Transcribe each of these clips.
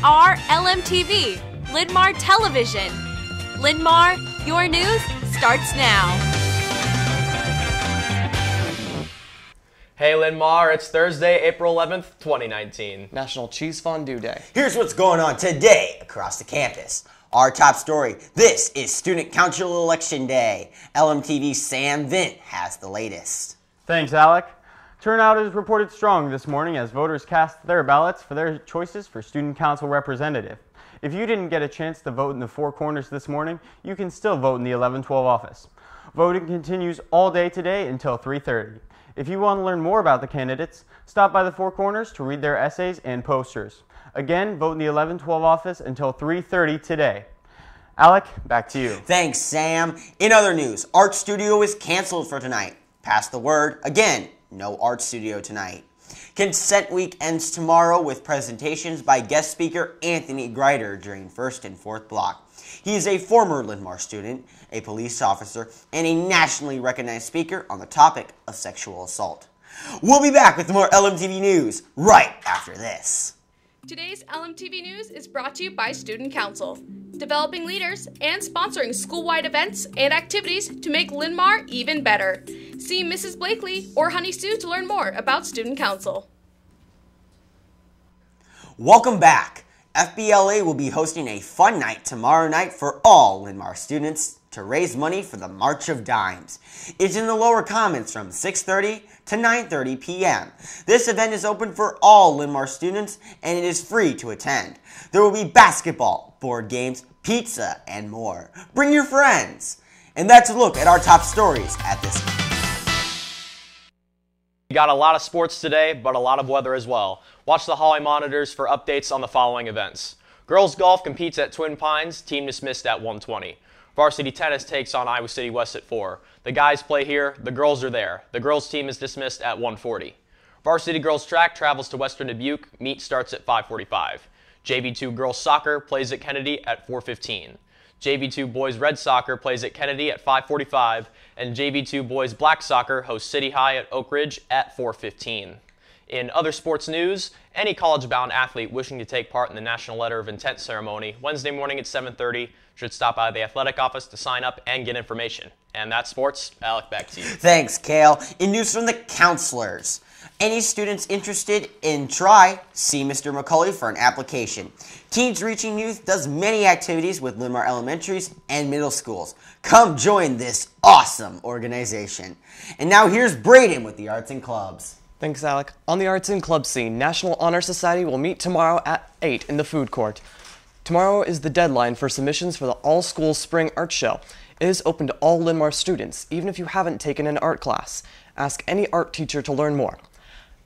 are LMTV, Linn-Mar Television. Linn-Mar, your news starts now. Hey Linn-Mar, it's Thursday, April 11th, 2019. National Cheese Fondue Day. Here's what's going on today across the campus. Our top story, this is Student Council Election Day. LMTV's Sam Vint has the latest. Thanks, Alec. Turnout is reported strong this morning as voters cast their ballots for their choices for Student Council representative. If you didn't get a chance to vote in the Four Corners this morning, you can still vote in the 11-12 office. Voting continues all day today until 3:30. If you want to learn more about the candidates, stop by the Four Corners to read their essays and posters. Again, vote in the 11-12 office until 3:30 today. Alec, back to you. Thanks, Sam. In other news, Art Studio is canceled for tonight. Pass the word. Again, no Art Studio tonight. Consent Week ends tomorrow with presentations by guest speaker Anthony Grider during first and fourth block. He is a former Linn-Mar student, a police officer, and a nationally recognized speaker on the topic of sexual assault. We'll be back with more LMTV news right after this. Today's LMTV News is brought to you by Student Council, developing leaders and sponsoring school-wide events and activities to make Linn-Mar even better. See Mrs. Blakely or Honey Sue to learn more about Student Council. Welcome back. FBLA will be hosting a fun night tomorrow night for all Linn-Mar students to raise money for the March of Dimes. It's in the lower commons from 6:30 to 9:30 p.m. This event is open for all Linn-Mar students and it is free to attend. There will be basketball, board games, pizza, and more. Bring your friends. And that's a look at our top stories at this. We got a lot of sports today, but a lot of weather as well. Watch the hallway monitors for updates on the following events. Girls golf competes at Twin Pines, team dismissed at 1:20. Varsity tennis takes on Iowa City West at 4. The guys play here, the girls are there. The girls team is dismissed at 1:40. Varsity girls track travels to Western Dubuque, meet starts at 5:45. JV2 girls soccer plays at Kennedy at 4:15. JV2 boys red soccer plays at Kennedy at 5:45, and JV2 boys black soccer hosts City High at Oak Ridge at 4:15. In other sports news, any college-bound athlete wishing to take part in the National Letter of Intent ceremony Wednesday morning at 7:30 should stop by the athletic office to sign up and get information. And that's sports. Alec, back to you. Thanks, Kale. In news from the counselors. Any students interested in Try, see Mr. McCulley for an application. Teens Reaching Youth does many activities with Linn-Mar elementaries and middle schools. Come join this awesome organization. And now here's Braden with the arts and clubs. Thanks, Alec. On the arts and club scene, National Honor Society will meet tomorrow at 8 in the food court. Tomorrow is the deadline for submissions for the all-school spring art show. It is open to all Linn-Mar students, even if you haven't taken an art class. Ask any art teacher to learn more.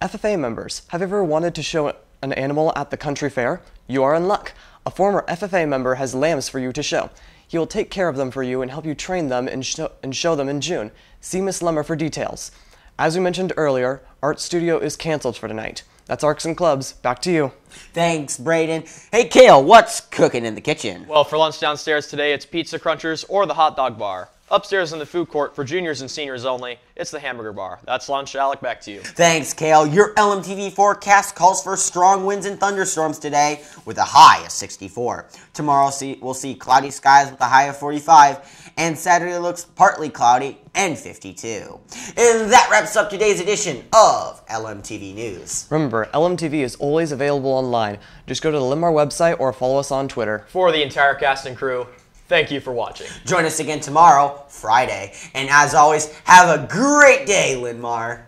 FFA members, have you ever wanted to show an animal at the country fair? You are in luck. A former FFA member has lambs for you to show. He will take care of them for you and help you train them and show them in June. See Miss Lemmer for details. As we mentioned earlier, Art Studio is canceled for tonight. That's Arts and Clubs. Back to you. Thanks, Braden. Hey, Kale, what's cooking in the kitchen? Well, for lunch downstairs today, it's Pizza Crunchers or the Hot Dog Bar. Upstairs in the food court for juniors and seniors only, it's the Hamburger Bar. That's lunch. Alec, back to you. Thanks, Kale. Your LMTV forecast calls for strong winds and thunderstorms today with a high of 64. Tomorrow we'll see cloudy skies with a high of 45, and Saturday looks partly cloudy and 52. And that wraps up today's edition of LMTV News. Remember, LMTV is always available online. Just go to the Linn-Mar website or follow us on Twitter. For the entire cast and crew, thank you for watching. Join us again tomorrow, Friday. And as always, have a great day, Linn-Mar.